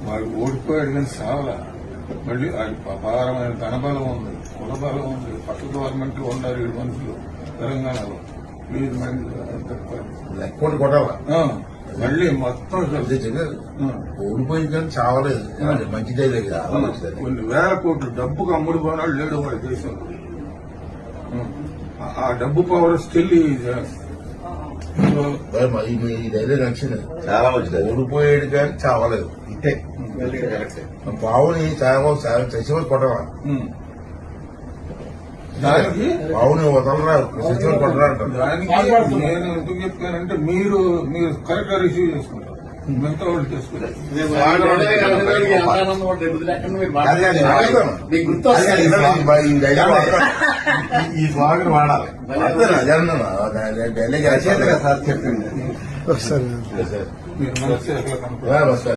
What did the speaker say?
వాడు ఓడిపోయాడు కానీ సావలా. మళ్ళీ అది అపారమైన ధనబలం ఉంది, కులబలం ఉంది, పక్క గవర్నమెంట్ ఉన్నారు 7 మనుషులు తెలంగాణలో 5 మంది లెక్కోటి కొట్టాలా మళ్ళీ మొత్తం ఓడిపోయింది కానీ చావలేదు. మంచిదే లేదు చాలా మంచిది. కొన్ని వేల కోట్లు డబ్బుకు అమ్ముడు పోనాడు లేడు వాడి దేశంలో. ఆ డబ్బు పవర్ స్టిల్ ఇదైతే నచ్చింది. చాలా మంచిది. ఓడిపోయాడు కానీ చావలేదు. ఇంతే బావుని శశివల్ కొట్టరా, దానికి బావుని వదలరా, శశివల్ కొట్టరా అంటారు. దానికి నేను ఎందుకు చెప్పానంటే మీరు కరెక్ట్ గా రిసీవ్ చేసుకుంటారు, మిగతా వాళ్ళు చేసుకుంటారు. ఈ స్వాగతం వాడాలి. డైలాగ్ సార్ చెప్పింది మీరు మనసు ఎట్లా కనుక్కోవాలి.